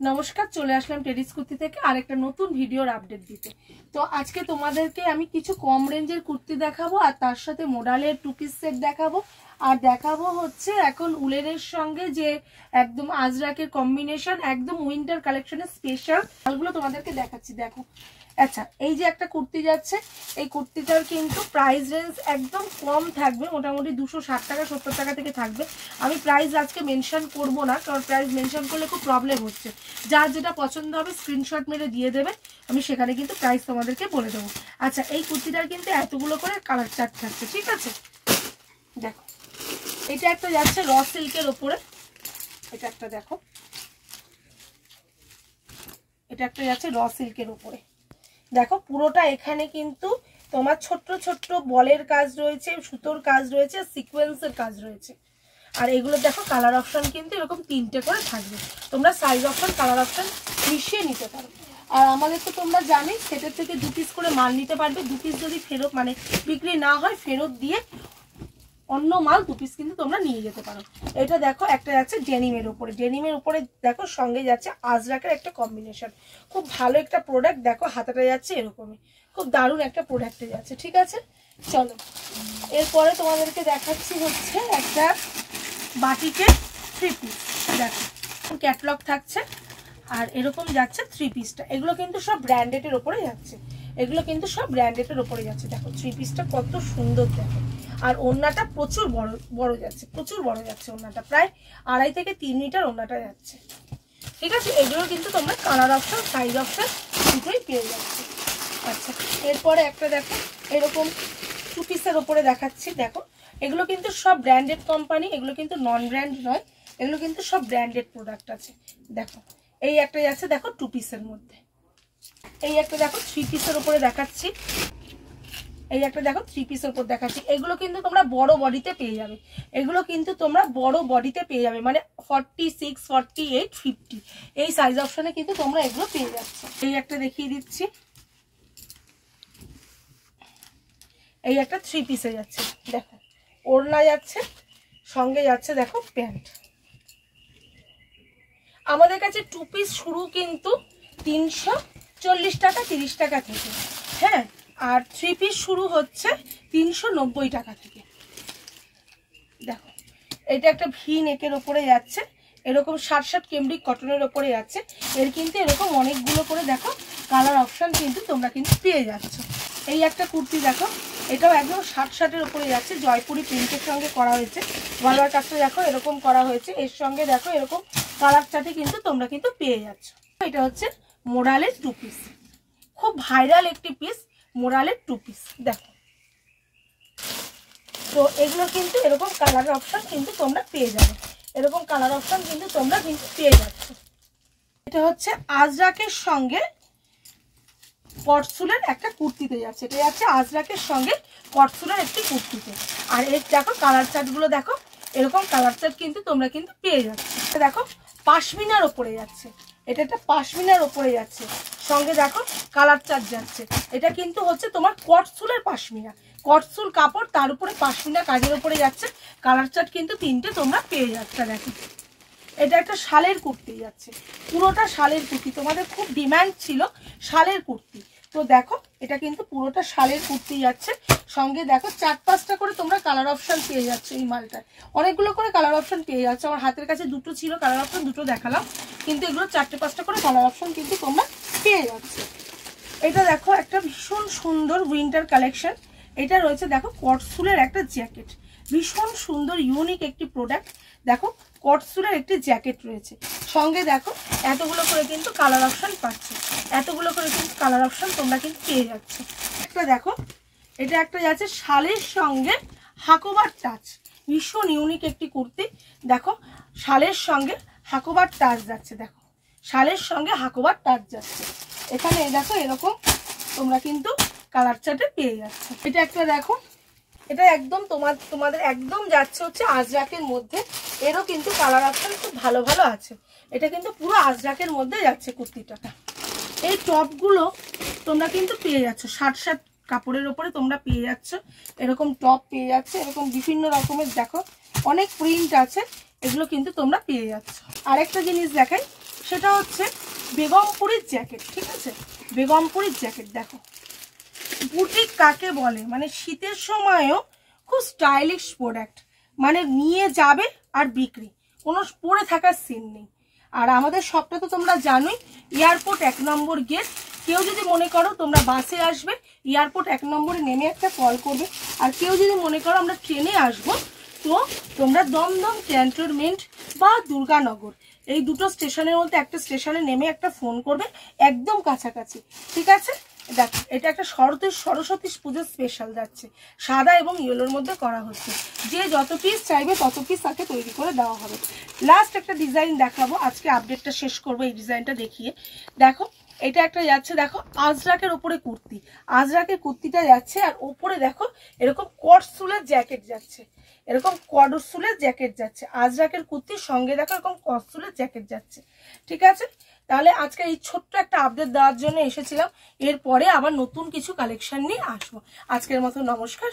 নমস্কার, চলে আসলাম টেরিস কুর্তি থেকে আরেকটা নতুন ভিডিওর আপডেট দিতে। তো আজকে তোমাদেরকে আমি কিছু কম রেঞ্জের কুর্তি দেখাবো, আর তার সাথে মোডালের টু পিস সেট দেখাবো, আর দেখাবো হচ্ছে এখন উলেনের সঙ্গে যে একদম আজরাকের কম্বিনেশন, একদম উইন্টার কালেকশনের স্পেশাল মালগুলো তোমাদেরকে দেখাচ্ছি। দেখো, আচ্ছা, এই যে একটা কুর্তি যাচ্ছে, এই কুর্তিটার কিন্তু প্রাইস রেঞ্জ একদম কম থাকবে, মোটামুটি 260 টাকা 70 টাকা থেকে থাকবে। আমি প্রাইস আজকে মেনশন করব না, কারণ প্রাইস মেনশন করলে খুব প্রবলেম হচ্ছে। যার যেটা পছন্দ হবে স্ক্রিনশট মেরে দিয়ে দেবে, আমি সেখানে কিন্তু প্রাইস তোমাদেরকে বলে দেবো। আচ্ছা, এই কুর্তিটার কিন্তু এতগুলো করে কালার চার্ট থাকছে, ঠিক আছে? দেখো, এটা একটা যাচ্ছে র সিল্কের ওপরে, এটা একটা দেখো, এটা একটা যাচ্ছে র সিল্কের ওপরে। দেখো, পুরোটা এখানে কিন্তু তোমার ছোট্ট ছোট্ট বলের কাজ রয়েছে, সুতোর কাজ রয়েছে, সিকোয়েন্সের কাজ রয়েছে। আর এগুলো দেখো কালার অপশন কিন্তু এরকম 3টে করে থাকবে, তোমরা সাইজ অপশন কালার অপশন মিশিয়ে নিতে পারো। আর আমাদের তো তোমরা জানি সেটের থেকে 2 পিস করে মাল নিতে পারবে। 2 পিস যদি ফেরত মানে বিক্রি না হয়, ফেরত দিয়ে অন্য মাল 2 পিস কিন্তু তোমরা নিয়ে যেতে পারো। এটা দেখো, একটা যাচ্ছে ডেনিমের উপরে, ডেনিমের উপরে দেখো সঙ্গে যাচ্ছে আজরাকের একটা কম্বিনেশন, খুব ভালো একটা প্রোডাক্ট। দেখো হাতাটা যাচ্ছে এরকমই, খুব দারুণ একটা প্রোডাক্টে যাচ্ছে, ঠিক আছে? চলো, এরপরে তোমাদেরকে দেখাচ্ছি হচ্ছে একটা বাটিকের 3 পিস। দেখো, ক্যাটলগ থাকছে, আর এরকম যাচ্ছে 3 পিসটা। এগুলো কিন্তু সব ব্র্যান্ডেডের ওপরে যাচ্ছে, এগুলো কিন্তু সব ব্র্যান্ডেডের ওপরে যাচ্ছে। দেখো 3 পিসটা কত সুন্দর, দেখো। আর ওড়নাটা প্রচুর বড় যাচ্ছে, প্রচুর বড় যাচ্ছে ওড়নাটা, প্রায় 2.5 থেকে 3 মিটার ওড়নাটা যাচ্ছে, ঠিক আছে? এগুলো কিন্তু তোমরা কালার অপশন সাইজ অপশন দুটোই পেয়ে যাচ্ছে। আচ্ছা, এরপরে একটা দেখো এরকম 2 পিসের ওপরে দেখাচ্ছি। দেখো, এগুলো কিন্তু সব ব্র্যান্ডেড কোম্পানি, এগুলো কিন্তু নন ব্র্যান্ড নয়, এগুলো কিন্তু সব ব্র্যান্ডেড প্রোডাক্ট আছে। দেখো, এই একটা যাচ্ছে দেখো 2 পিসের মধ্যে, এই একটা দেখো 3 পিসের উপরে দেখাচ্ছি, এই একটা দেখো 3 পিসের উপর দেখাচ্ছি। এগুলো কিন্তু তোমরা বড় বডিতে পেয়ে যাবে, এগুলো কিন্তু তোমরা বড় বডিতে পেয়ে যাবে, মানে 46, 48, 50 এই সাইজ অপশনে কিন্তু তোমরা এগুলো পেয়ে যাচ্ছ। এই একটা দেখিয়ে দিচ্ছি, এই একটা 3 পিসে যাচ্ছে। দেখো, ওড়না যাচ্ছে, সঙ্গে যাচ্ছে দেখো প্যান্ট। আমাদের কাছে 2 পিস শুরু কিন্তু 340 টাকা 30 টাকা থেকে, হ্যাঁ, আর 3 পিস শুরু হচ্ছে 390 টাকা থেকে। দেখো, এটা একটা ভি নেকের ওপরে যাচ্ছে, এরকম 60 কেমব্রিক কটনের ওপরে যাচ্ছে। এর কিন্তু এরকম অনেকগুলো করে দেখো কালার অপশন কিন্তু তোমরা কিন্তু পেয়ে যাচ্ছ। এই একটা কুর্তি দেখো, এটাও একদম 60-60-এর উপরে যাচ্ছে, জয়পুরি প্রিন্টের সঙ্গে করা হয়েছে, গলার কাজটা দেখো এরকম করা হয়েছে, এর সঙ্গে দেখো এরকম কালার চার্টে কিন্তু তোমরা কিন্তু পেয়ে যাচ্ছ। এটা হচ্ছে মোডালের 2 পিস, খুব ভাইরাল একটি পিস, মোডালের 2 পিস। দেখো, তো এগুলো কিন্তু এরকম কালার অপশন কিন্তু তোমরা পেয়ে যাবে, এরকম কালার অপশন কিন্তু তোমরা কিন্তু পেয়ে যাচ্ছ। এটা হচ্ছে আজরাকের সঙ্গে কটসুলের একটা কুর্তিতে যাচ্ছে, এটা যাচ্ছে আজরাকের সঙ্গে কটসুলের একটি কুর্তিতে। আর এর দেখো কালার চার্টগুলো দেখো, এরকম কালার চার্ট কিন্তু তোমরা কিন্তু পেয়ে যাচ্ছ। দেখো পাশমিনার ওপরে যাচ্ছে, এটা একটা পাশমিনার ওপরে যাচ্ছে, সঙ্গে দেখো কালার চার্ট যাচ্ছে। এটা কিন্তু হচ্ছে তোমার কটসুলের পাশমিনা, কটসুল কাপড়, তার উপরে পাশমিনা কাজের ওপরে যাচ্ছে, কালার চার্ট কিন্তু 3টে তোমরা পেয়ে যাচ্ছে। দেখো, এটা একটা শালের কুর্তি যাচ্ছে, পুরোটা শালের কুর্তি, তোমাদের খুব ডিমান্ড ছিল শালের কুর্তি, তো দেখো এটা কিন্তু পুরোটা শালের কুর্তি যাচ্ছে। সঙ্গে দেখো 4-5টা করে তোমরা কালার অপশন পেয়ে যাচ্ছ, এই মালটায় অনেকগুলো করে কালার অপশন পেয়ে যাচ্ছ। আমার হাতের কাছে 2টো ছিল কালার অপশন, 2টো দেখালাম, কিন্তু এগুলো 4-5টা করে কালার অপশন কিন্তু তোমরা পেয়ে যাচ্ছ। এটা দেখো একটা ভীষণ সুন্দর উইন্টার কালেকশন, এটা রয়েছে দেখো কটসুলের একটা জ্যাকেট, ভীষণ সুন্দর ইউনিক একটি প্রোডাক্ট। দেখো কটসুলের একটি জ্যাকেট রয়েছে, সঙ্গে দেখো এতগুলো করে কিন্তু কালার অপশন পাচ্ছ, এতগুলো করে কিন্তু কালার অপশন তোমরা কিন্তু পেয়ে যাচ্ছ। একটা দেখো, এটা একটা যাচ্ছে শালের সঙ্গে হাকোবার টাচ, ভীষণ ইউনিক একটি কুর্তি। দেখো শালের সঙ্গে হাকোবার টাচ যাচ্ছে, দেখো শালের সঙ্গে হাকোবার টাচ যাচ্ছে, এখানে দেখো এরকম তোমরা কিন্তু কালার চার্টে পেয়ে যাচ্ছ। এটা একটা দেখো, এটা একদম তোমাদের একদম যাচ্ছে হচ্ছে আজরাকের মধ্যে, এরও কিন্তু কালার অপশন খুব ভালো ভালো আছে, এটা কিন্তু পুরো আজরাকের মধ্যে যাচ্ছে কুর্তিটা। এই টপগুলো তোমরা কিন্তু পেয়ে যাচ্ছ 60-60 কাপড়ের ওপরে তোমরা পেয়ে যাচ্ছ, এরকম টপ পেয়ে যাচ্ছে, এরকম বিভিন্ন রকমের দেখো অনেক প্রিন্ট আছে, এগুলো কিন্তু তোমরা পেয়ে যাচ্ছ। আরেকটা জিনিস দেখাই, সেটা হচ্ছে বেগমপুরীর জ্যাকেট। ঠিক আছে, বেগমপুরীর জ্যাকেট দেখো, বুটিক কাকে বলে, মানে শীতের সময়ও খুব স্টাইলিশ প্রোডাক্ট, মানে নিয়ে যাবে আর বিক্রি, কোনো পরে থাকার সিন নেই। আর আমাদের শপটা তো তোমরা জানোই, এয়ারপোর্ট 1 নম্বর গেট। কেউ যদি মনে করো তোমরা বাসে আসবে, এয়ারপোর্ট 1 নম্বরে নেমে একটা কল করবে। আর কেউ যদি মনে করো আমরা ট্রেনে আসবো, তো তোমরা দমদম ক্যান্টনমেন্ট বা দুর্গানগর এই দুটো স্টেশনের মধ্যে একটা স্টেশনে নেমে একটা ফোন করবে, একদম কাছাকাছি। ঠিক আছে, দেখো এটা একটা সরস্বতী পুজোর স্পেশাল যাচ্ছে, সাদা এবং ইয়েলোর মধ্যে করা হচ্ছে। যে যত পিস চাইবে তত পিস তাকে তৈরি করে দেওয়া হবে। লাস্ট একটা ডিজাইন দেখাবো, আজকে আপডেটটা শেষ করবো এই ডিজাইনটা দেখিয়ে। দেখো এটা একটা যাচ্ছে, দেখো আজরাকের ওপরে কুর্তি, আজরাকের কুর্তিটা যাচ্ছে, আর ওপরে দেখো এরকম কটসুলের জ্যাকেট যাচ্ছে, এরকম কটসুলের জ্যাকেট যাচ্ছে। আজরাকের কুর্তির সঙ্গে দেখো এরকম কটসুলের জ্যাকেট যাচ্ছে। ঠিক আছে, তাহলে আজকে এই ছোট্ট একটা আপডেট দেওয়ার জন্য এসেছিলাম। এরপরে আবার নতুন কিছু কালেকশন নিয়ে আসবো। আজকের মতো নমস্কার।